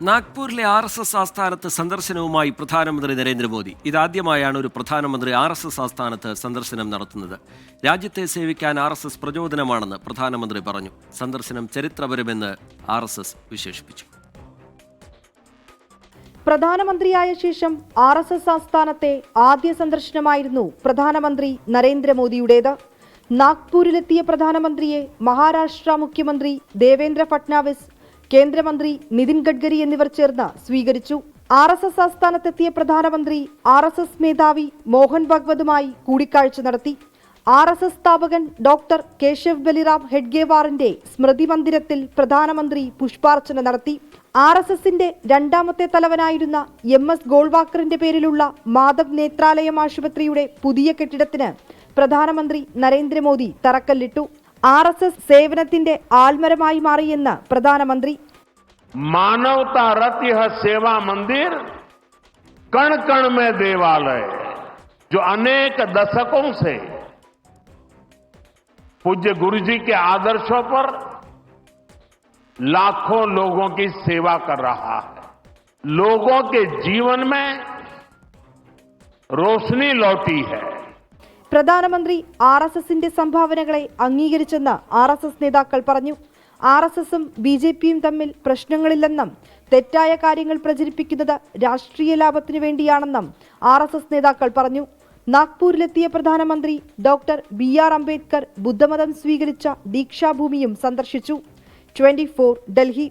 നാഗ്പൂരിലെ RSS ആസ്ഥാനത്ത് സന്ദർശനവുമായി പ്രധാനമന്ത്രി നരേന്ദ്രമോദി. ഇതാദ്യമായാണ് ഒരു പ്രധാനമന്ത്രി RSS ആസ്ഥാനത്ത് സന്ദർശനം നടത്തുന്നത്. രാജ്യത്തെ സേവിക്കാൻ RSS പ്രചോദനമാണെന്ന് പ്രധാനമന്ത്രി പറഞ്ഞു. സന്ദർശനം ചരിത്രപരമെന്ന് RSS വിശേഷിപ്പിച്ചു. പ്രധാനമന്ത്രിയായ ശേഷം RSS ആസ്ഥാനത്തെ ആദ്യ സന്ദർശനമായിരുന്നു പ്രധാനമന്ത്രി നരേന്ദ്രമോദിയുടേത്. നാഗ്പൂരിലെത്തിയ പ്രധാനമന്ത്രിയെ മഹാരാഷ്ട്ര മുഖ്യമന്ത്രി ദേവേന്ദ്ര ഫട്നാവിസ്, കേന്ദ്രമന്ത്രി നിതിൻ ഗഡ്കരി എന്നിവർ ചേർന്ന് സ്വീകരിച്ചു. RSS ആസ്ഥാനത്തെത്തിയ പ്രധാനമന്ത്രി RSS മേധാവി മോഹൻ ഭഗവതുമായി കൂടിക്കാഴ്ച നടത്തി. RSS സ്ഥാപകൻ ഡോക്ടർ കേശവ് ബലിറാം ഹെഡ്ഗേവാറിന്റെ സ്മൃതി മന്ദിരത്തിൽ പ്രധാനമന്ത്രി പുഷ്പാർച്ചന നടത്തി. RSSന്റെ രണ്ടാമത്തെ തലവനായിരുന്ന MS ഗോൾവാക്കറിന്റെ പേരിലുള്ള മാധവ് നേത്രാലയം ആശുപത്രിയുടെ പുതിയ കെട്ടിടത്തിന് പ്രധാനമന്ത്രി നരേന്ദ്രമോദി തറക്കല്ലിട്ടു. RSS സേവനത്തിന്റെ ആൽമരമായി മാറിയെന്ന് പ്രധാനമന്ത്രി. मानवता रत यह सेवा मंदिर कण कण में देवालय, जो अनेक दशकों से पूज्य गुरु जी के आदर्शों पर लाखों लोगों की सेवा कर रहा है. लोगों के जीवन में रोशनी लौटी है. പ്രധാനമന്ത്രി RSSന്റെ സംഭാവനകളെ അംഗീകരിച്ചെന്ന് RSS നേതാക്കൾ പറഞ്ഞു. RSSും BJPയും തമ്മിൽ പ്രശ്നങ്ങളില്ലെന്നും തെറ്റായ കാര്യങ്ങൾ പ്രചരിപ്പിക്കുന്നത് രാഷ്ട്രീയ ലാഭത്തിനു വേണ്ടിയാണെന്നും RSS നേതാക്കൾ പറഞ്ഞു. നാഗ്പൂരിലെത്തിയ പ്രധാനമന്ത്രി ഡോക്ടർ BR അംബേദ്കർ ബുദ്ധമതം സ്വീകരിച്ച ദീക്ഷാഭൂമിയും സന്ദർശിച്ചു. 24 ഡൽഹി.